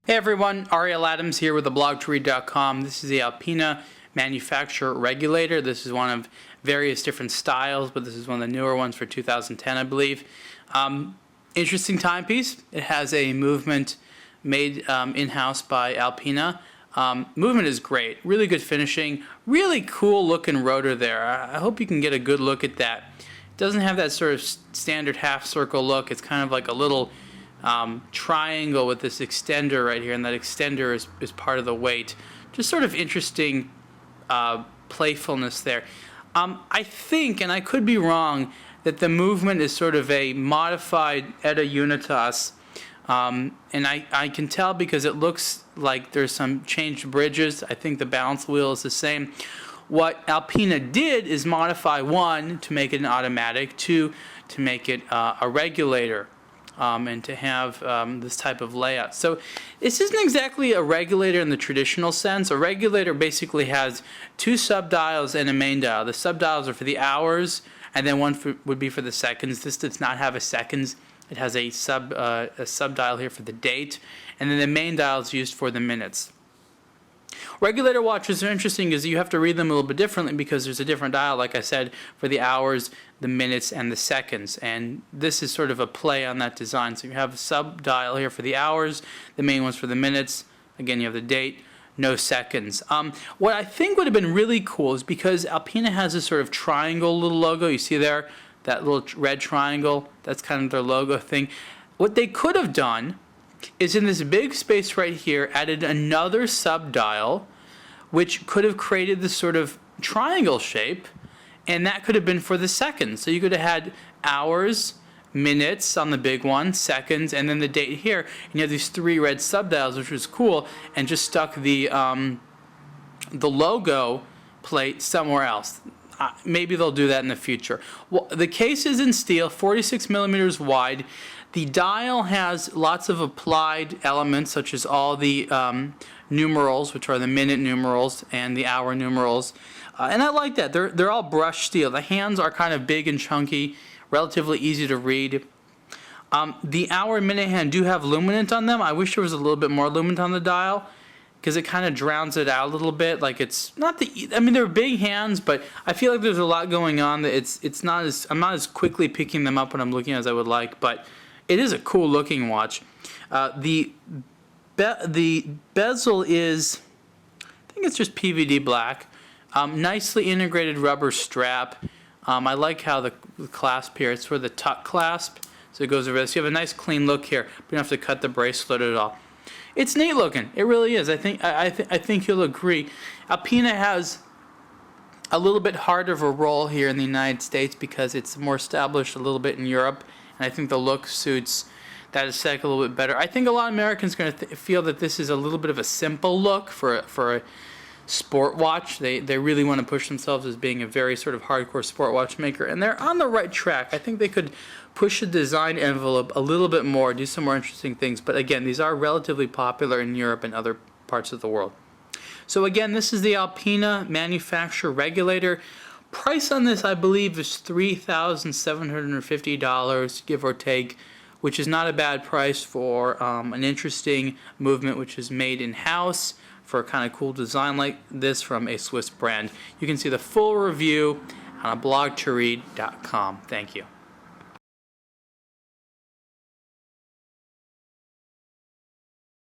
Hey everyone, Ariel Adams here with theblogtoread.com. This is the Alpina manufacturer regulator. This is one of various different styles, but this is one of the newer ones for 2010, I believe. Interesting timepiece. It has a movement made in-house by Alpina. Movement is great, really good finishing, really cool looking rotor there. I hope you can get a good look at that. It doesn't have that sort of standard half circle look. It's kind of like a little triangle with this extender right here, and that extender is part of the weight. Just sort of interesting playfulness there. I think, and I could be wrong, that the movement is sort of a modified Eta Unitas, and I can tell because it looks like there's some changed bridges. I think the balance wheel is the same. What Alpina did is modify one to make it an automatic, two to make it a regulator. And to have this type of layout. So this isn't exactly a regulator in the traditional sense. A regulator basically has two sub-dials and a main dial. The sub-dials are for the hours, and then one would be for the seconds. This does not have a seconds. It has a sub-dial here for the date, and then the main dial is used for the minutes. Regulator watches are interesting because you have to read them a little bit differently because there's a different dial, like I said, for the hours, the minutes, and the seconds. And this is sort of a play on that design. So you have a sub-dial here for the hours, the main one's for the minutes. Again, you have the date, no seconds. What I think would have been really cool is because Alpina has this sort of triangle little logo. You see there, that little red triangle? That's kind of their logo thing. What they could have done is in this big space right here added another sub-dial which could have created this sort of triangle shape, and that could have been for the seconds. So you could have had hours, minutes on the big one, seconds, and then the date here, and you have these three red sub-dials, which was cool, and just stuck the logo plate somewhere else. Maybe they'll do that in the future. Well, the case is in steel, 46 millimeters wide. The dial has lots of applied elements, such as all the numerals, which are the minute numerals and the hour numerals. And I like that. They're all brushed steel. The hands are kind of big and chunky, relatively easy to read. The hour and minute hand do have luminant on them. I wish there was a little bit more luminant on the dial, because it kind of drowns it out a little bit. Like it's not I mean, they're big hands, but I feel like there's a lot going on that it's not as, I'm not as quickly picking them up when I'm looking as I would like, but it is a cool looking watch. The bezel is, I think it's just PVD black. Nicely integrated rubber strap. I like how the clasp here, it's for the tuck clasp, so it goes over this. You have a nice clean look here, but you don't have to cut the bracelet at all. It's neat looking. It really is. I think you'll agree. Alpina has a little bit harder of a role here in the United States because it's more established a little bit in Europe, and I think the look suits that aesthetic a little bit better. I think a lot of Americans are going to feel that this is a little bit of a simple look for a sport watch. They really want to push themselves as being a very sort of hardcore sport watch maker, and they're on the right track. I think they could push the design envelope a little bit more, do some more interesting things, but again, these are relatively popular in Europe and other parts of the world. So again, this is the Alpina manufacturer regulator. Price on this, I believe, is $3,750, give or take, which is not a bad price for an interesting movement which is made in-house for a kind of cool design like this from a Swiss brand. You can see the full review on blogtoread.com. Thank you.